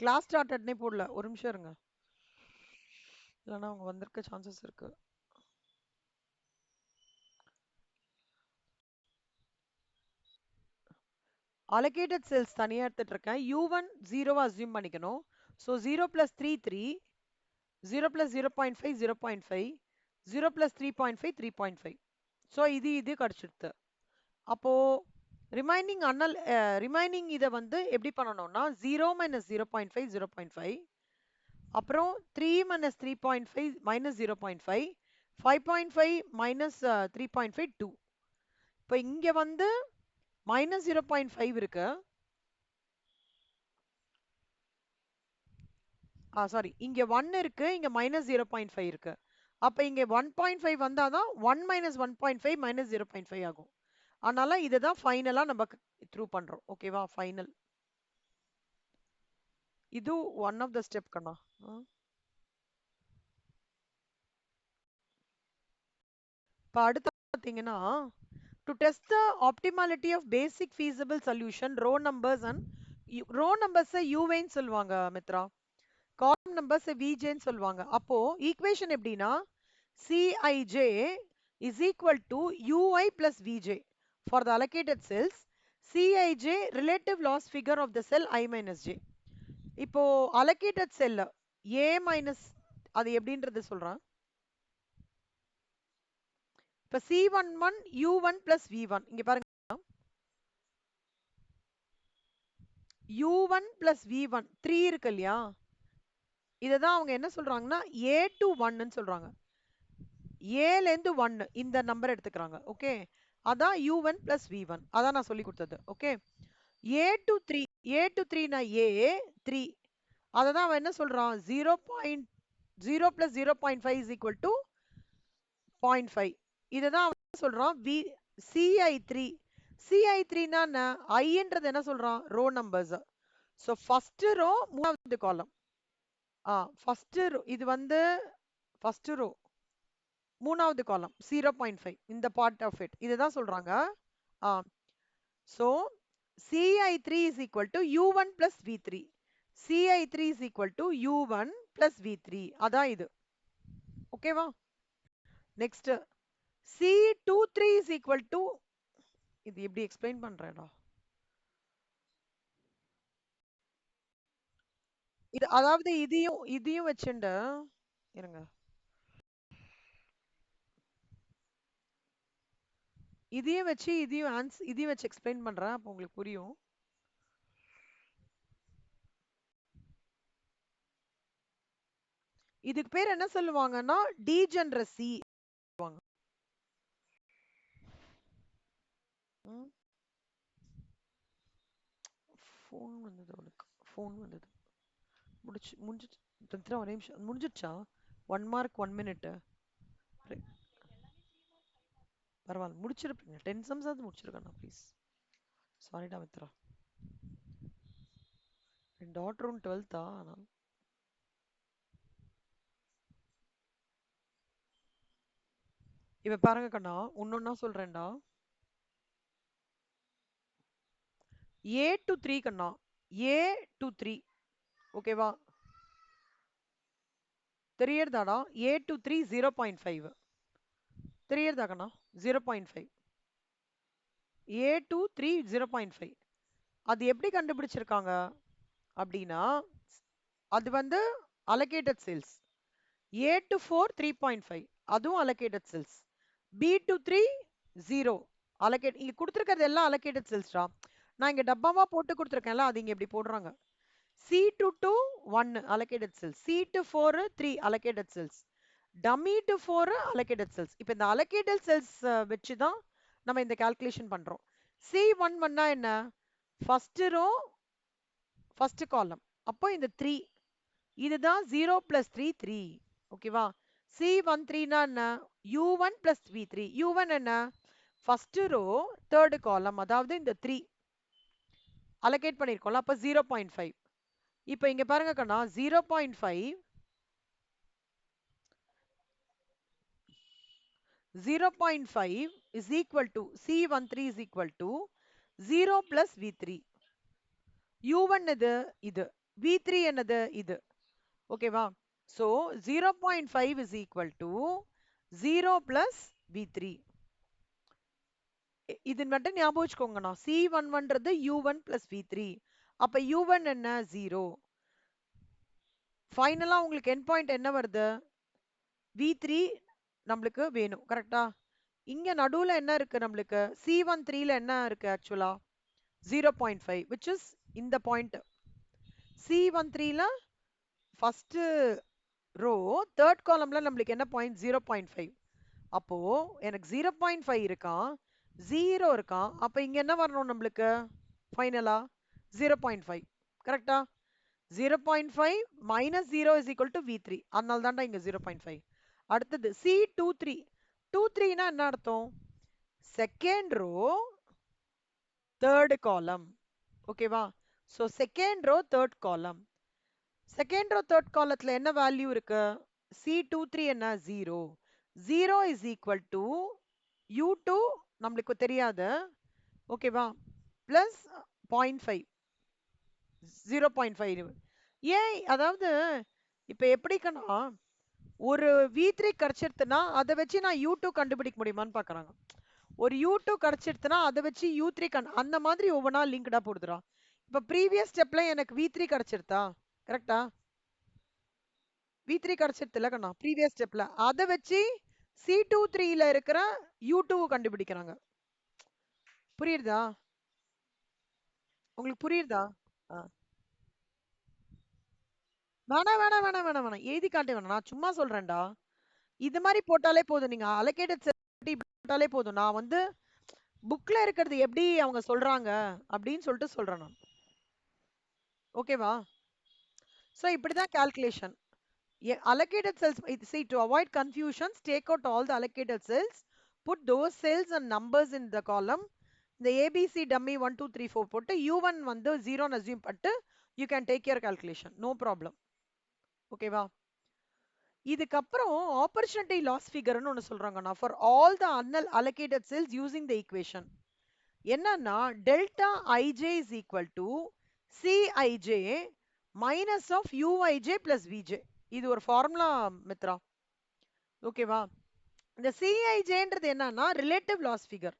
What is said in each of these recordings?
Class ஸ்டார்டட்னே போடல, ஒரு நிமிஷம் இருங்க, இல்லைன்னா அவங்க வந்திருக்க சான்சஸ் இருக்கு. அலோகேட்டட் செல்ஸ் தனியாக எடுத்துட்டு இருக்கேன். U1 0 அசியூம் பண்ணிக்கணும். ஸோ 0 + 3 3, 0 + 0.5 0.5, 0 + 3.5 3.5. ஸோ இது கிடச்சிடுது. அப்போ ரிமைனிங் இதை வந்து எப்படி பண்ணணும்னா 0 - 0.5 0.5, அப்புறம் 3 - 3.5 -0.5, 5.5 - 3.5 2. இப்போ இங்க வந்து -0.5 இருக்கு. சாரி, இங்க 1 இருக்கு, இங்க -0.5 இருக்கு. அப்ப இங்க 1.5 வந்தாதான் 1 - 1.5 -0.5 ஆகும். அதனால இதுதான் ஃபைனலா நம்ம த்ரூ பண்றோம். ஓகேவா? ஃபைனல் இது ஒன் ஆஃப் த ஸ்டெப் கண்ணா. இப்போ அடுத்து பார்த்தீங்கன்னா, to test the optimality of basic feasible solution, row numbers and row நம்பர்ஸை யூவேன்னு சொல்லுவாங்க மித்ரா, காலம் நம்பர்ஸ் விஜேன்னு சொல்லுவாங்க. அப்போ ஈக்குவேஷன் எப்படின்னா Cij is equal to ui plus vj for the allocated cells, Cij relative loss figure of the cell I minus j. இப்போ allocated cell a minus அது எப்படின்றது சொல்றேன். இப்ப C11 u1 plus v1, இங்க பாருங்க, u1 plus v1 3 இருக்கு இல்லையா, இததான் அவங்க என்ன சொல்றாங்கன்னா a to 1 சொல்றாங்க. ஏல இருந்து 1 இந்த நம்பர் எடுத்துக்கிறாங்க. ஓகே, அதான் u1 plus v1, அதான் நான் சொல்லி கொடுத்தது. Okay, a to 3, a to 3 னா a 3, அததான் அவன் என்ன சொல்றான் 0.0 plus 0.5 is equal to 0.5. இததான் அவன் சொல்றான் ci3. ci3 னா என்ன, iன்றது என்ன சொல்றான் row numbers. So first row மூணாவது காலம். ஃபர்ஸ்ட் ரோ இது வந்து ஃபர்ஸ்ட் ரோ மூணாவது காலம் 0.5, இந்த பார்ட் ஆஃப் இட் இதுதான் சொல்றாங்க. So ci3 is equal to u1 plus v3. ci3 is equal to u1 plus v3, அதான் இது. ஓகேவா? Next c23 is equal to, இது எப்படி எக்ஸ்பிளைன் பண்றேடா, இது அதாவது இதையும் வச்சுண்டு இருங்க, இதையும் வச்சு இதையும் வச்சு எக்ஸ்பிளைன் பண்றேன், அப்போ உங்களுக்கு புரியும். இதுக்கு பேர் என்ன சொல்லுவாங்கன்னா டீஜெனரசி. ஃபோன் வந்தது உனக்கு, ஃபோன் வந்தது. முடிஞ்சிச்சு ஒரே நிமிஷம், முடிஞ்சிடுச்சா? 1 மார்க் 1 மினிட். பரவாயில்ல, முடிச்சிருப்பீங்க. 10 சம்ஸ் ஆகுது முடிச்சிருக்கேன் ப்ளீஸ். சாரிடா மித்ரா, என் டாட்டரும் 12th ஆனால் இப்ப பாருங்க கண்ணா, ஒன்னொன்னா சொல்றேன்டா. a to 3 Kanna, a to 3. ஓகேவா? தெரியறதாடா? a to 3 0.5 தெரியறதா Kanna? 0.5 a to 3 0.5. அது எப்படி கண்டுபிடிச்சிருக்காங்க அப்படின்னா, அது வந்து allocated cells. a to 4 3.5, அதுவும் allocated cells. b to 3 0 allocate. இங்க கொடுத்திருக்கிறது எல்லாம் allocated cells டா. நான் இங்க டப்பாவா போட்டு கொடுத்திருக்கேன்ல, அது இங்க இப்படி போடுறாங்க. c to 2 1 allocated cells, c to 4 3 allocated cells, dummy to 4 allocated cells. இப்போ இந்த allocated cells வச்சு தான் நம்ம இந்த calculation பண்றோம். C11 னா என்ன, ஃபர்ஸ்ட் ரோ ஃபர்ஸ்ட் காலம், அப்போ இந்த 3 இதுதான் 0 plus 3 3. ஓகேவா? C13 னா என்ன, u1 plus v3. u1 என்ன, ஃபர்ஸ்ட் ரோ தேர்ட் காலம், அதாவது இந்த 3 அலோகேட் பண்ணிருக்கோம்ல, அப்ப 0.5. இப்போ இங்க பாருங்க கண்ணா, 0.5 is equal to C13 is equal to 0 plus V3. U1 இது V3 என்னது இது. ஓகேவா? so 0.5 is equal to 0 plus V3. இது மட்டும் ஞாபகம் வச்சுக்கோங்கண்ணா. C11ன்றது U1 plus V3. அப்ப U1 என்ன 0. ஃபைனலா உங்களுக்கு எண்ட் பாயிண்ட் என்ன வருது? V3 நம்மளுக்கு வேணும். கரெக்டா? இங்க நடுவுல என்ன இருக்கு நம்மளுக்கு? C13ல என்ன இருக்கு ஆக்சுவலா? 0.5 which is இந்த பாயிண்ட். C13ல ஃபர்ஸ்ட் ரோ தேர்ட் காலம்ல நம்மளுக்கு என்ன பாயிண்ட்? 0.5. அப்போ எனக்கு 0.5 இருக்கான், 0 இருக்கான். அப்ப இங்க என்ன வரணும் நம்மளுக்கு? ஃபைனலா 0.5. கரெக்டா? 0.5 minus 0 is equal to V3. அதனால தான்டா இங்க 0.5. அடுத்தது C23. 23னா என்ன அர்த்தம்? Second row third column. ஓகேவா? So second row third column. Second row third காலத்துல என்ன வேல்யூ இருக்கு? C23 என்ன? 0. 0 is equal to U2 நம்மளுக்கு தெரியாது. ஓகேவா? பிளஸ் 0.5. 0.5. ஏன் அதாவது இப்ப எப்படிக்கன்னா ஒரு V3 கிடைச்சிருத்துனா அதை வச்சு நான் U2 கண்டுபிடிக்க முடியுமான்னு பாக்குறாங்க. ஒரு U2 கிடைச்சிருத்துனா அதை வச்சு U3 அந்த மாதிரி ஒவ்வொன்றா லிங்க்டா போடுதுடா. இப்ப ப்ரீவியஸ் ஸ்டெப்ல எனக்கு V3 கிடைச்சிருத்தா? கரெக்டா? V3 கிடைச்சிருத்துல கண்ணா ப்ரீவியஸ் ஸ்டெப்ல. அதை வச்சு C23ல இருக்கிற U2 கண்டுபிடிக்கிறாங்க. புரியுதா? உங்களுக்கு புரியுதா? ஆ. வேணாம் வேணாம் வேணாம் வேணாம் வேணாம் எழுதி காட்ட வேணாம், நான் சும்மா சொல்றேன்டா. இது மாதிரி போட்டாலே போதும், நீங்க அலோகேட்டட் போட்டாலே போதும். நான் வந்து புக்ல இருக்கிறது எப்படி அவங்க சொல்றாங்க அப்படின்னு சொல்லிட்டு சொல்றேன் நான். ஓகேவா? சோ இப்படிதான் calculation. Allocated cells, see, to avoid confusions, take out all the allocated cells, put those cells and numbers in the column. The ABC dummy 1 2 3 4 போட்டு U1 வந்து 0 assume பட்டு you can take your calculation, no problem. ஓகேவா? இதுக்கப்புறம் opportunity loss ஃபிகர்னு ஒன்று சொல்றாங்கண்ணா for all the unallocated cells using the equation. என்னன்னா delta IJ is equal to CIJ minus of UIJ plus VJ. இது ஒரு ஃபார்முலா மித்ரா. ஓகேவா? இந்த சிஐஜேன்றது என்னன்னா relative loss figure.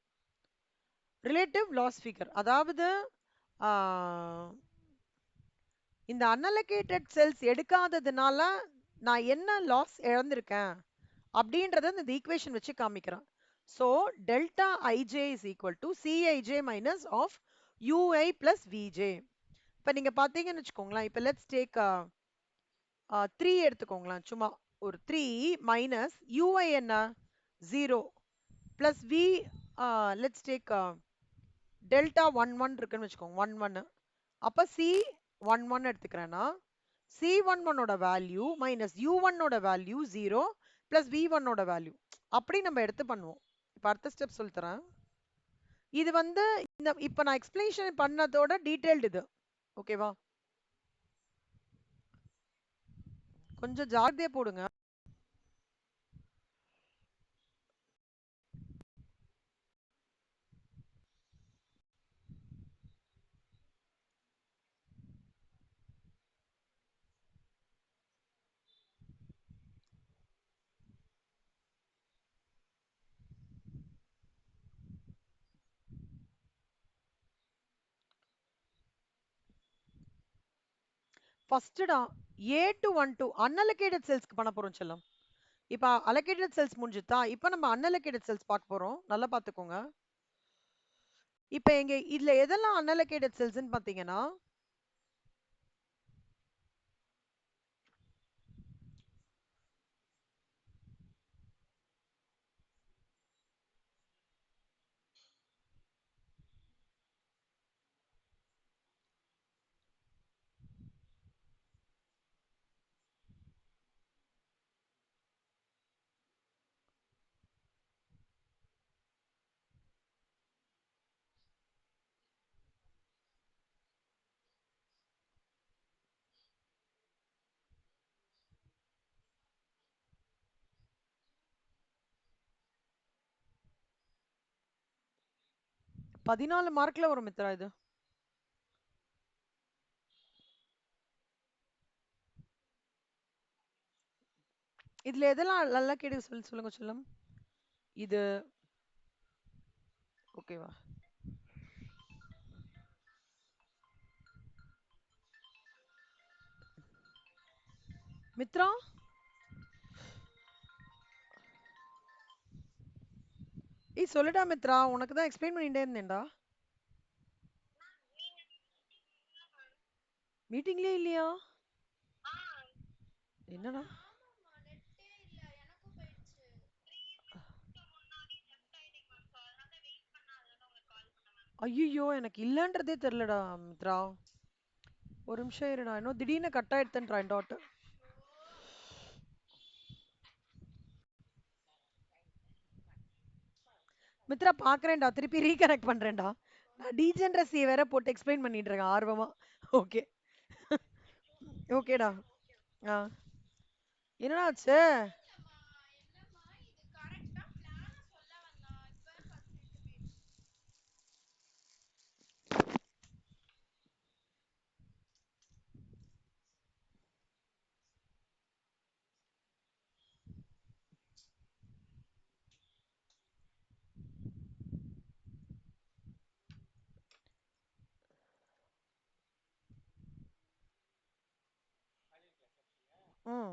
Relative loss figure அதாவது இந்த அன்அலோகேட்டட் செல்ஸ் எடுக்காததுனால நான் என்ன லாஸ் இழந்திருக்கேன் அப்படின்றத இந்த ஈக்குவேஷன் வச்சு காமிக்கிறேன். So delta IJ is equal to CIJ minus of UI plus VJ. இப்போ நீங்க பார்த்தீங்கன்னு வச்சுக்கோங்களேன், இப்போ லெட்ஸ் டேக் 3 எடுத்துக்கோங்களேன். சும்மா ஒரு 3 மைனஸ் யூஐ என்ன? 0 plus V let's take delta 1 இருக்குன்னு வச்சுக்கோங்க. 1 அப்ப சி 1 எடுத்துக்கிறேன்னா C11ஓட வேல்யூ மைனஸ் U1ஓட வேல்யூ 0 பிளஸ் V1ஓட வேல்யூ அப்படி நம்ம எடுத்து பண்ணுவோம். இப்ப அடுத்த ஸ்டெப் சொல்லி தரேன். இது வந்து இந்த இப்ப நான் எக்ஸ்பிளேஷன் பண்ணதோட டீடைல்டு இது. ஓகேவா? கொஞ்சம் ஜாகிரதையா போடுங்க. ஃபர்ஸ்டா A212 அன்அலோகேட்டட் செல்ஸ்க்கு பண்ண போறோம் செல்லம். இப்ப அலோகேட்டட் செல்ஸ் முடிஞ்சுதா? இப்ப நம்ம அன்அலோகேட்டட் செல்ஸ் பார்க்க போறோம். நல்லா பாத்துக்கோங்க. இப்ப எங்க இதுல எதெல்லாம் அன்அலோகேட்டட் செல்ஸ்ன்னு பாத்தீங்கன்னா 14 மார்க்ல வரும் மித்ரா இது. இதுல எதெல்லாம் நல்லா கேட்டு சொல்லுங்க சொல்லும். இது ஓகேவா? மித்ரா, சொல்லுடா மித்ரா, உனக்கு தான் எக்ஸ்பிளைன் பண்ணிட்டே இருந்தேன்டா. மீட்டிங்லயே இல்லையா? என்னடா? ஐயோ, எனக்கு இல்லன்றதே தெரியலடா மித்ரா. ஒரு நிமிஷம் இருடா, இன்னும் திடீர்னு கட் ஆயிடுத்துன்றா டாட். மித்ரா பாக்குறேன்டா, திருப்பி ரீகனெக்ட் பண்றேன்டா. நான் டீஜென்ரசி வேற போட்டு எக்ஸ்பிளைன் பண்ணிட்டு இருக்கேன் ஆர்வமா. ஓகே. ஓகேடா. ஆ, என்னடா ஆச்சு? ம்.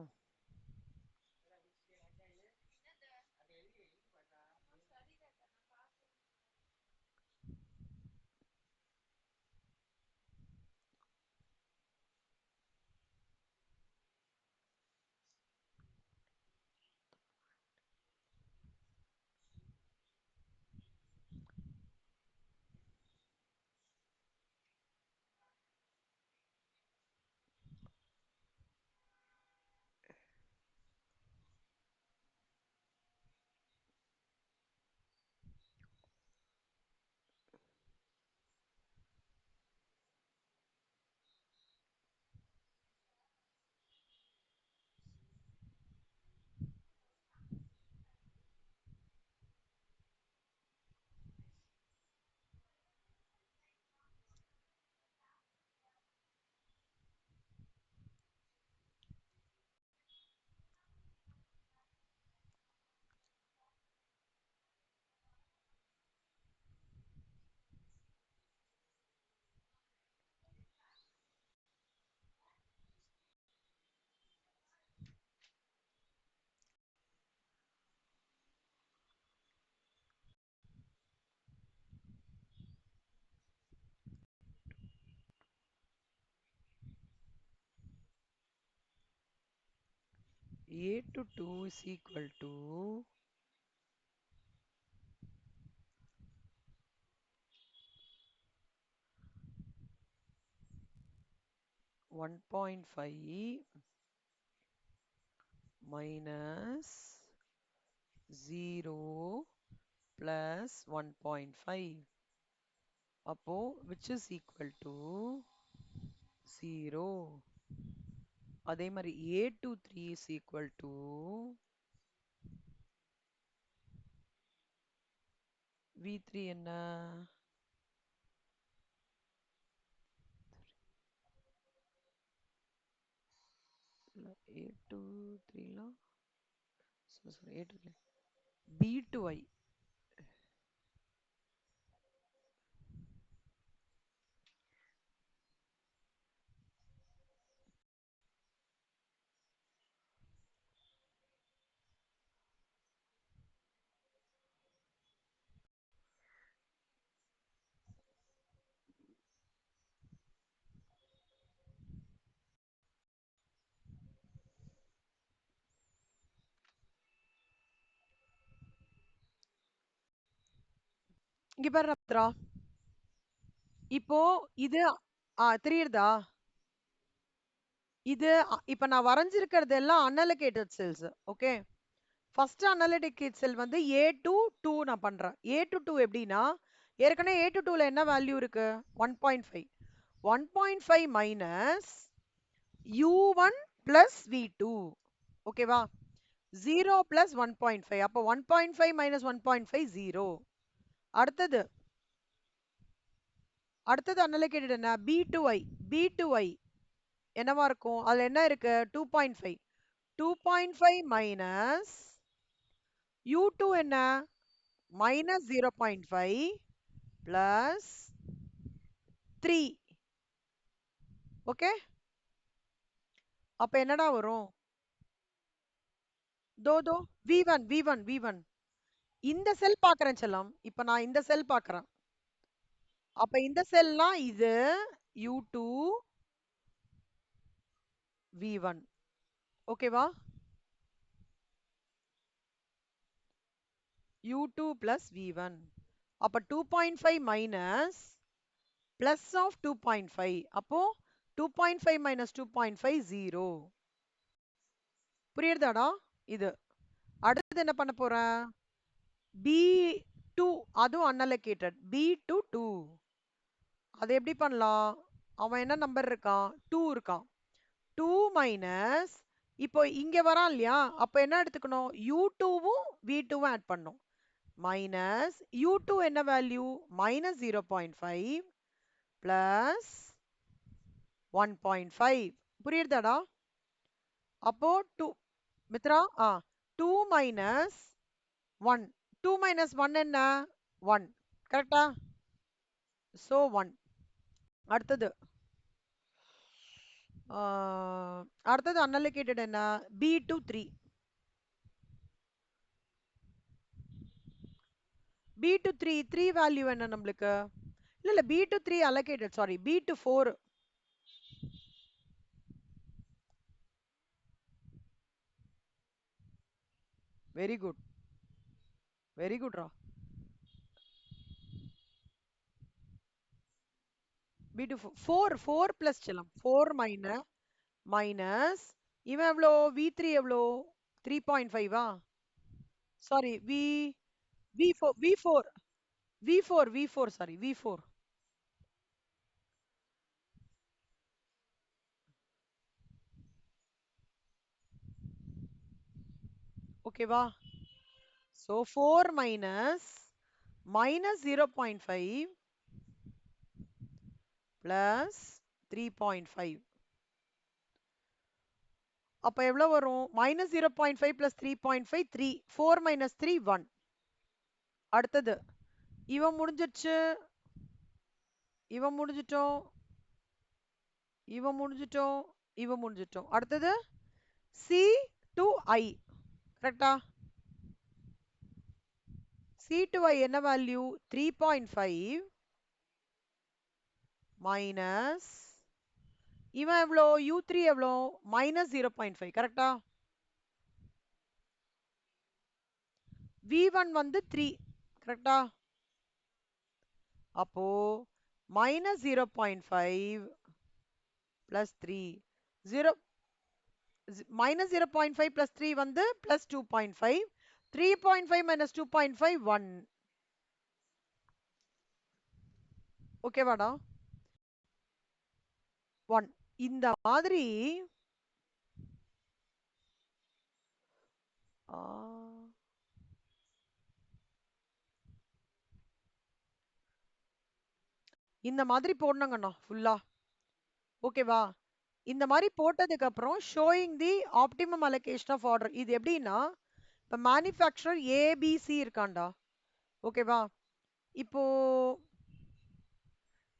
A to 2 is equal to 1.5 minus 0 plus 1.5. அப்போ which is equal to 0. அதே மாதிரி A to 3 is equal to V3 என்ன? A to 3 லாம் sorry, A to 3 B to I. இங்க பாரு ரத்ரா, இப்போ இது தெரியுதா? இது இப்ப நான் வரைஞ்சிருக்கிறது எல்லாம் unallocated cells. Okay, first analytic cell வந்து A to 2 நான் பண்றேன். A to 2 எப்படின்னா, ஏற்கனவே A to 2ல என்ன வேல்யூ இருக்கு? 1.5. 1.5 மைனஸ் U1 plus V2. ஓகேவா? 0 plus 1.5. அப்போ 1.5 minus 1.5 0. அடுத்தது அன்அலோகேட்டட் என்ன? B to I. B to I என்னவா இருக்கும்? அதுல என்ன இருக்கு? 2.5. 2.5 minus U2 என்ன minus 0.5 plus 3. ஓகே, அப்ப என்னடா வரும்? தோ V1 இந்த செல் பாக்குறேன் செல்லம். இப்ப நான் இந்த செல் பாக்குறேன். அப்ப இந்த செல்லாம் இது U2 V1. ஓகேவா? U2 plus V1. அப்ப 2.5 minus plus of 2.5. அப்போ 2.5 minus 2.5 0. புரியுதாடா? இது அடுத்தது என்ன பண்ண போறேன்? B2 அதுவும் unallocated. B2 2. அது எப்படி பண்ணலாம்? அவன் என்ன நம்பர் இருக்கான்? 2 இருக்கான். 2 மைனஸ் இப்போ இங்க வரான் இல்லையா? அப்ப என்ன எடுத்துக்கணும்? U2வும் V2வும் ஆட் பண்ணும். மைனஸ் U2 என்ன வேல்யூ? Minus 0.5 plus 1.5. புரியுதாடா? அப்போ 2 மித்ரா 2 மைனஸ் 1. 2 மைனஸ் 1 என்ன? 1. கரெக்டா? So 1. அடுத்தது அடுத்தது unallocated என்ன? B2 3. B2 3 வேல்யூ என்ன நம்மளுக்கு? இல்ல B2 3 allocated, sorry B2 4. Very good, very குட்ரா. B2 4 பிளஸ் செல்லம் 4 மைனஸ் இவன் எவ்வளோ? V3 எவ்வளோ? 3.5. Sorry V4 sorry V4. ஓகேவா? So 4 minus 0.5 plus 3.5. அப்ப எவ்வளவு வரும்? minus 0.5 plus 3.5 3. 4 minus 3 1. அடுத்தது இவன் முடிஞ்சிடுச்சு, இவன் முடிஞ்சிட்டோம், இவன் முடிஞ்சிட்டோம், இவன் முடிஞ்சிட்டோம். அடுத்தது C2I. கரெக்டா? C2I என்ன வேல்யூ? 3.5 மைனஸ் இவன் எவ்வளோ? U3 எவ்வளோ? மைனஸ் 0.5. கரெக்டா? V1 வந்து 3. கரெக்டா? அப்போ மைனஸ் 0.5 பிளஸ் 3 0 minus 0.5 plus 3 வந்து plus 2.5. 3.5 minus 2.5 1. ஓகேவாடா? 1. இந்த மாதிரி இந்த மாதிரி போடணுங்கண்ணா ஃபுல்லா. ஓகேவா? இந்த மாதிரி போட்டதுக்கு அப்புறம் showing the optimum allocation of order. இது எப்படின்னா இப்போ மேனுஃபேக்சரர் ஏபிசி இருக்காண்டா. ஓகேவா? இப்போ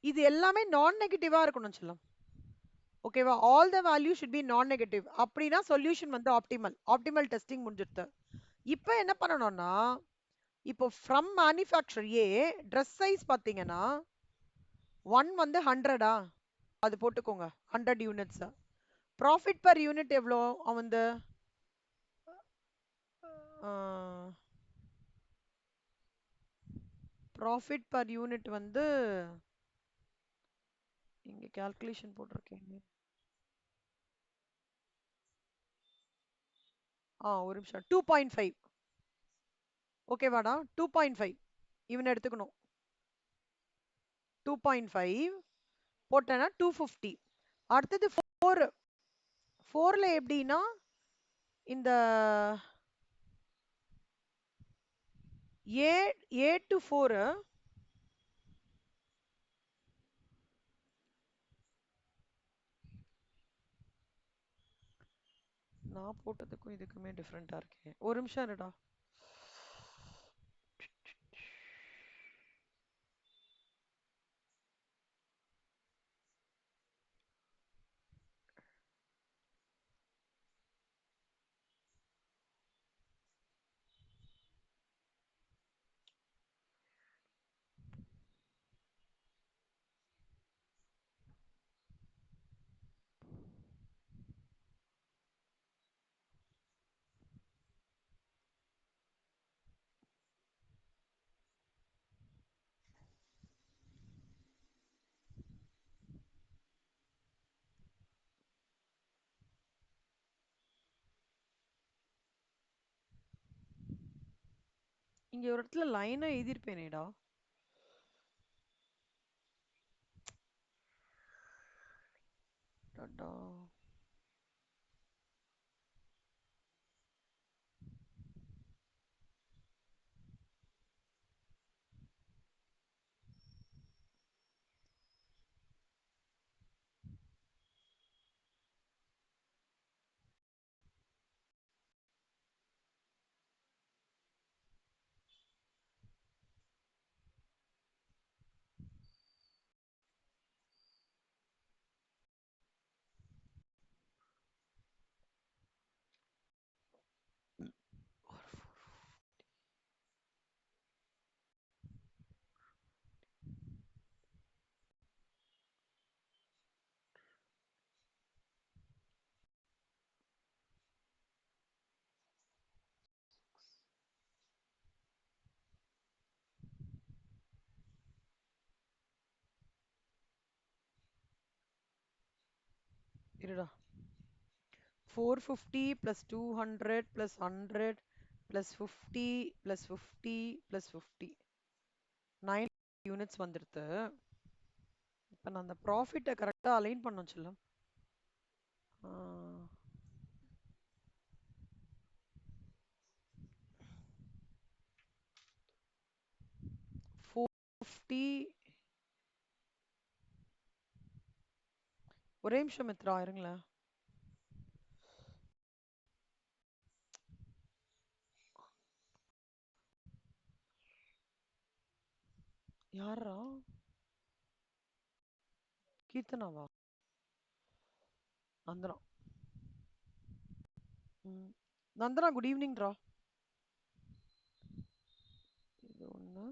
இது எல்லாமே நான் நெகட்டிவா இருக்கணும் சொல்லும். ஓகேவா? All the value should be நான் நெகட்டிவ். அப்படின்னா சொல்யூஷன் வந்து ஆப்டிமல் டெஸ்டிங் முடிஞ்சிருது. இப்போ என்ன பண்ணணும்னா இப்போ from manufacture A dress size பார்த்தீங்கன்னா 1 வந்து 100. அது போட்டுக்கோங்க 100 யூனிட்ஸ். ப்ராஃபிட் பர் யூனிட் எவ்வளோ? வந்து ப்ராஃபிட் பர் யூனிட் வந்து இங்க கால்குலேஷன் போட்டிருக்கேன். ஒரு நிமிஷம். 2.5. ஓகேவாடா? 2.5 இவனை எடுத்துக்கணும். 2.5 போட்டேன்னா 250. அடுத்தது 4ல எப்படின்னா இந்த A to 4 நான் நான் போட்டதுக்கும் இதுக்குமே டிஃப்ரெண்டா இருக்கேன். ஒரு நிமிஷம் இருடா. இங்க ஒரு இடத்துல லைனா எழுதியிருப்பேனேடா. டடா. இருடா. 450 plus 200 plus 100 plus 50 plus 50 plus 50. 9 units வந்துடுது. இப்போ நான் அந்த ப்ராஃபிட்டை கரெக்டாக அலைன் பண்ணோம் செல்லம். 450. ஒரே நிமிஷம் மித்ரா இருங்களேன். யாரா? கீர்த்தனாவா? நந்தனா. நந்தனா குட் ஈவினிங்ரா. இது ஒன்று.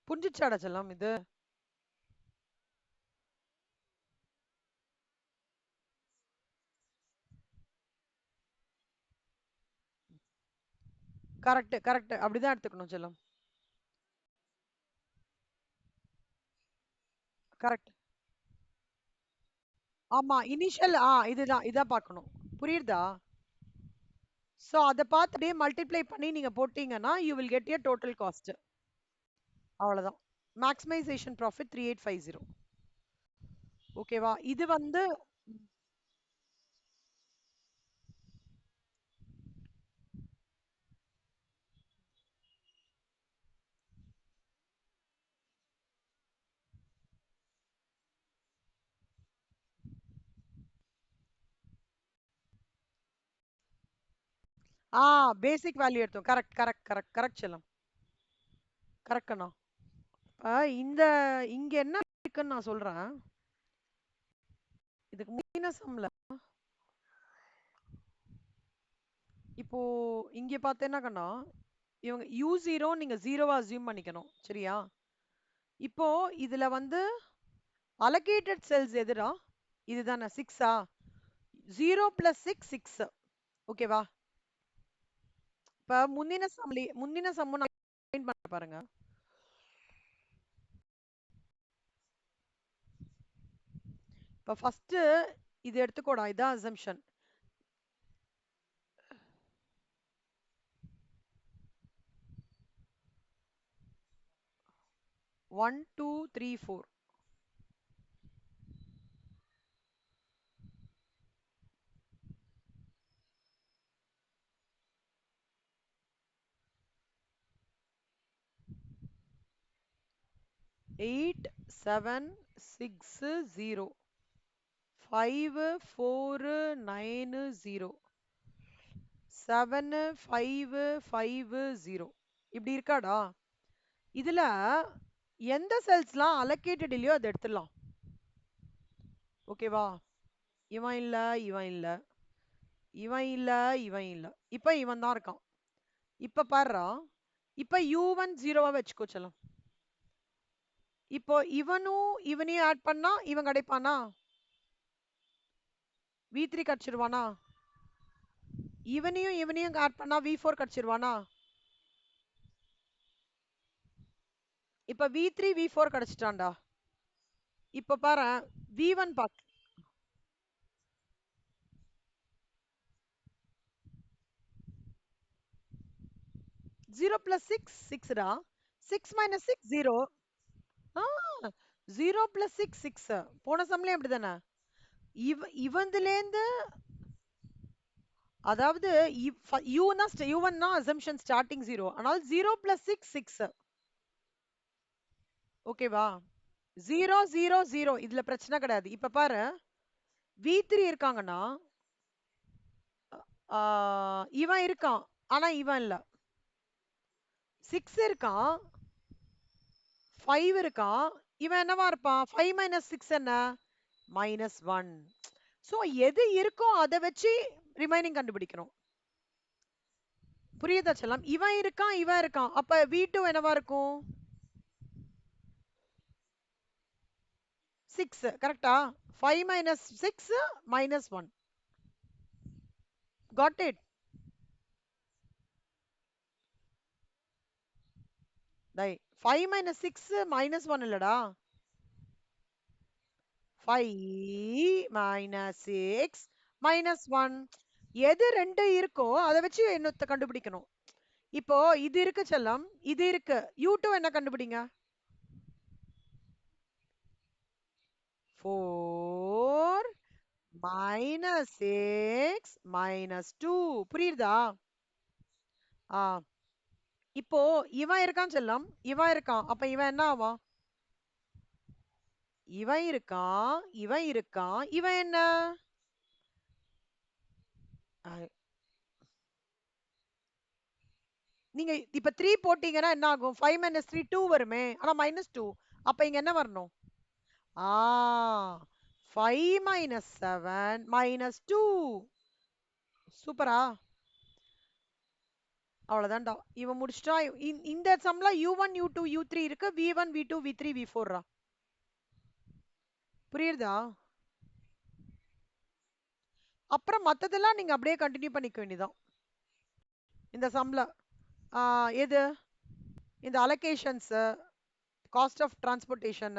புரிஞ்சிச்சாடா செல்லம் இது? கரெக்ட் கரெக்ட் அப்படிதான் எடுத்துக்கணும் செல்லம். கரெக்ட். ஆமா இனிஷியல் இதுதான் இதான் பார்க்கணும். புரியுதா? ஸோ அதை பார்த்து அப்படியே மல்டிப்ளை பண்ணி நீங்க போட்டீங்கன்னா you will get your total cost. அவ்வளவுதான். Maximisation profit 3850. ஓகேவா? இது வந்து பேசிக் வேல்யூ எடுத்தோம். கரெக்ட் கரெக்ட் கரெக்ட் கரெக்ட் செல்லம். கரெக்ட் அண்ணா. இந்த இங்க என்ன இருக்குன்னு நான் சொல்றேன். இதுக்கு முன்ன சம்ல இப்போ இங்க பார்த்தேன்னா கண்ணா இவங்க u0 நீங்க ஜீரோவா அசியூம் பண்ணிக்கணும். சரியா? இப்போ இதுல வந்து அலோகேட்டட் செல்ஸ் எதுடா? இதுதானே 6ஆ? 0 பிளஸ் 6 6. ஓகேவா? இப்ப முந்தின சம்மு நான் பண்ண பாருங்க. இப்ப ஃபர்ஸ்ட் இது எடுத்துக்கோடா. இதான் அசம்ஷன். 1 2 3 4. 8 7 6 0 5 4 9 0 7 5 5 0. இப்படி இருக்காடா? இதுல எந்த செல்ஸ்லாம் அலோகேட்டட் இல்லையோ அதை எடுத்துடலாம். ஓகேவா? இவன் இல்ல, இவன் இல்ல, இவன் இல்ல, இவன் இல்ல. இப்ப இவன் தான் இருக்கான். இப்ப பாருடா, இப்ப u1 0வா வச்சுக்கோ செல்லம். இப்போ இவனும் இவனையும் ஆட் பண்ணா இவன் கிடைப்பானா? v3 கிடைச்சிருவானா? இவனையும் இவனையும் ஆட் பண்ணா v4 கிடைச்சிருவானா? இப்ப v3 v4 கிடைச்சிட்டான்டா. இப்ப பாரு, v1 பாக் 0 plus 6 6 டா. 6 minus 6 0. ஆ 0 plus 6 6. போன சம்லயும் அப்படிதானே? இவந்துலேருந்து அதாவது u1 தான் அசம்ஷன் ஸ்டார்டிங் 0. ஆனால் 0 plus 6 6. ஓகேவா? 0 0 0 இதுல பிரச்சனை கிடையாது. இப்ப பாரு, v3 இருக்காங்கன்னா இவன் இருக்கான், ஆனா இவன் இல்ல. 6 இருக்கான், 5 இருக்கான், இவன் என்னவா இருப்பான்? 5 மைனஸ் 6 என்ன? -1. சோ எது இருக்கோ அதை வச்சு ரிமைனிங் கண்டுபிடிக்கணும். புரியுதா செல்லம்? இவன் இருக்கான், இவன் இருக்கான், அப்ப v2 என்னவா இருக்கும்? 6. கரெக்டா? 5 minus 6 -1. Got it? 5 minus 6 -1 இல்லடா. 5 minus 6 -1. எது ரெண்டு இருக்கோ அதை வச்சு என்னத்தை கண்டுபிடிக்கணும். இப்போ இது இருக்கு செல்லம், இது இருக்கு. u2 என்ன கண்டுபிடிங்க? 4 minus 6 -2. புரியுதா? ஆ இப்போ இவன் இருக்கான் செல்லம், இவன் இருக்கான், அப்ப இவன் என்ன ஆவான்? இவன் இருக்கான், இவன் இருக்கான், இவன் என்ன? நீங்க இப்ப 3 போட்டீங்கன்னா என்ன ஆகும்? 5 minus 3 2 வருமே, ஆனா -2. அப்ப இங்க என்ன வரணும்? ஆ 5 minus 7 -2. சூப்பரா? அவ்வளவுதான்டா. இவன் முடிச்சிட்டா. இந்த சம்ல u1 u2 u3 இருக்கு, v1 v2 v3 v4 ரா. புரியுதா? அப்புறம் மத்ததெல்லாம் நீங்க அப்படியே கண்டினியூ பண்ணிக்க வேண்டியதான். இந்த சம்ல எது? இந்த அலோகேஷன்ஸ், காஸ்ட் ஆஃப் டிரான்ஸ்போர்ட்டேஷன்,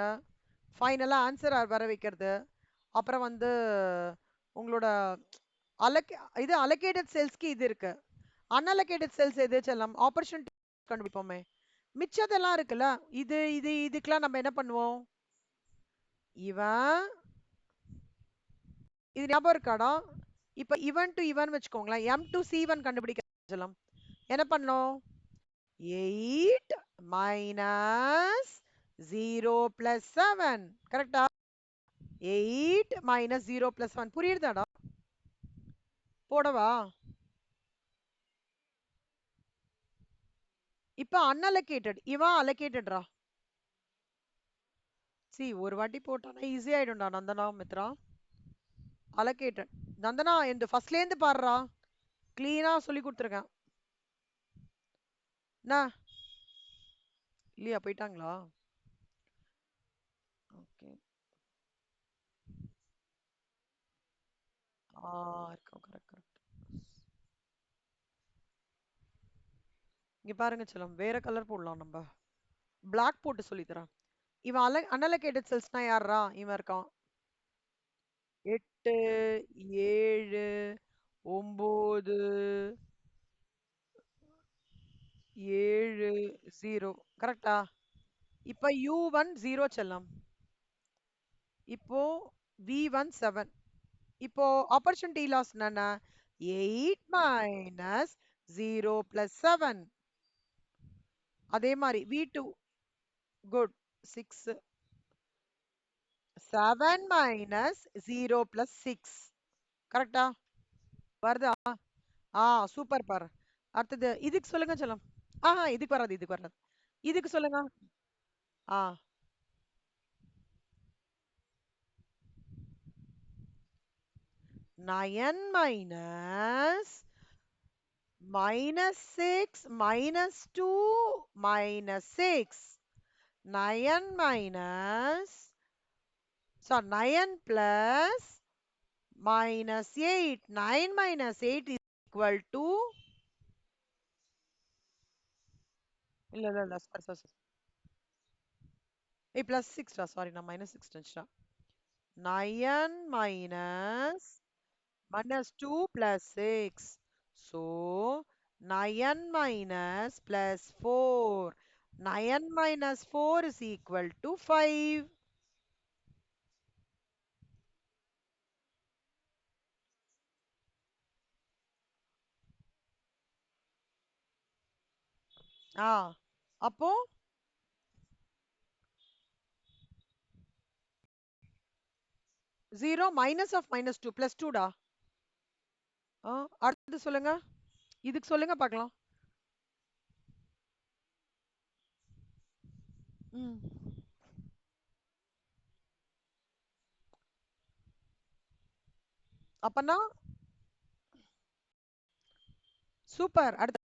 ஃபைனலா ஆன்சர் வர வைக்கிறது, அப்புறம் வந்து உங்களோட இது அலோகேட்டட் செல்ஸ்க்கு இது இருக்கு. அன்அலோகேட்டட் செல்ஸ் எது செல்லம்? ஆப்பர்ச்சுனிட்டி கண்டுபிடிப்போமே. மிச்சதெல்லாம் இருக்குல்ல, இதுக்கெல்லாம் நம்ம என்ன பண்ணுவோம்? இவன் இது ஞாபகம் இருக்காடா? இப்ப இவன் டு இவன் வச்சுக்கோங்களேன். m டு c1 கண்டுபிடிக்க செல்லம். என்ன பண்ணோம்? 8 minus 0 plus 7. கரெக்டா? 8 minus 0 plus 1. புரியுதாடா? போடவா? இப்ப unallocated. இவன் allocated-ரா. ஒரு வாட்டி போட்டானா ஈஸி ஆயிடும்டா நந்தனா மித்ரா. allocated. நந்தனா இந்த ஃபர்ஸ்ட்ல இருந்து பாருடா. கிளீனா சொல்லி கொடுத்துருக்கேன். என்ன? இல்லையா, போயிட்டாங்களா? ஓகே. இருக்கும். Correct correct. இங்க பாருங்க செல்லம், வேற கலர் போடலாம் நம்ம. பிளாக் போட்டு சொல்லி தரேன். இவன் அன்அலோகேட்டட் செல்ஸ்னா யாரா? இவன் இருக்கான். 8 7 9 7 0. கரெக்டா? இப்ப u1 0 செல்லம். இப்போ v1 7. இப்போ ஆப்பர்ச்சுனிட்டி லாஸ் என்னன்னா 8 மைனஸ் 0 பிளஸ் 7. அதே மாதிரி v2 குட் 6. 7 minus 0 plus 6. கரெக்டா வருதா? சூப்பர் பாரு. அடுத்தது இதுக்கு சொல்லுங்க செல்லம். இதுக்கு வராது, இதுக்கு வராது. இதுக்கு சொல்லுங்க. ஆ 9 minus minus 6 minus 2 minus 6. 9 minus, so 9 plus minus 8. 9 minus 8 is equal to, இல்ல இல்ல இல்ல sorry, sorry, sorry. plus 6 டா, sorry, நான் minus 6 நினைச்சிட்டேன். 9 minus minus 2 plus 6. So 9 minus plus 4. 9 minus 4 is equal to 5. அப்போ 0 minus of minus 2 plus 2 டா. அடுத்து சொல்லுங்க. இதுக்கு சொல்லுங்க பார்க்கலாம். அப்பனா சூப்பர். அடுத்து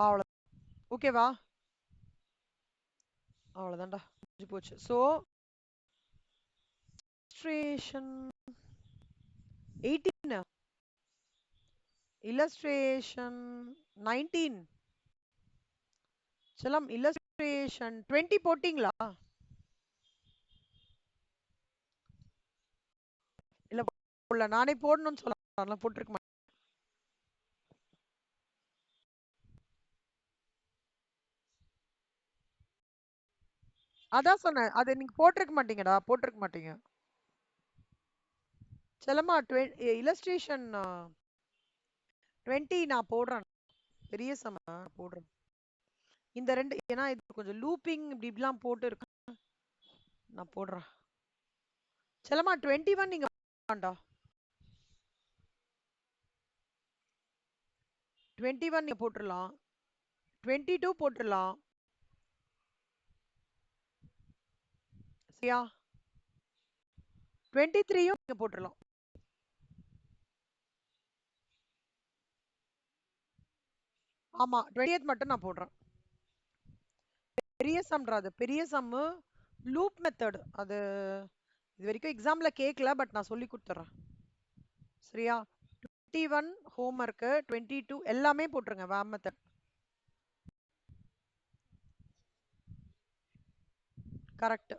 அவ்வளோ ஓகேவா? அவ்வளோதான்டா போச்சு. So illustration 18, illustration 19. செல்லம் illustration 20 போட்டீங்களா? இல்ல போடல, நானே போடணும்னு சொல்ல போட்டிருக்க மாட்டேன். அதான் சொன்னேன், அது நீங்க போட்டிருக்க மாட்டீங்கடா, போட்டிருக்க மாட்டீங்க. செல்லம்மா illustration 20 நான் போடுறேன், பெரிய சம போடுறேன். இந்த ரெண்டு, ஏன்னா இது கொஞ்சம் லூப்பிங் இப்படி இப்படிலாம் போட்டு இருக்கு, நான் போடுறேன். செல்லம்மா 21 நீங்க வேண்டாம், 21 நீங்க போட்டுடலாம், 22 போட்டுடலாம். சரியா? 23யும் நீங்க போட்டுடலாம். ஆமா 20th மட்டும் நான் போடுறேன். பெரிய சம்ரா, அது பெரிய சம்மு, லூப் மெத்தட். அது இது வரைக்கும் எக்ஸாம்ல கேட்கல, பட் நான் சொல்லி கொடுத்துறேன். சரியா? 21 ஹோம்ஒர்க்கு, 22 எல்லாமே போட்டுருங்க வேம் மெத்தட். கரெக்ட்.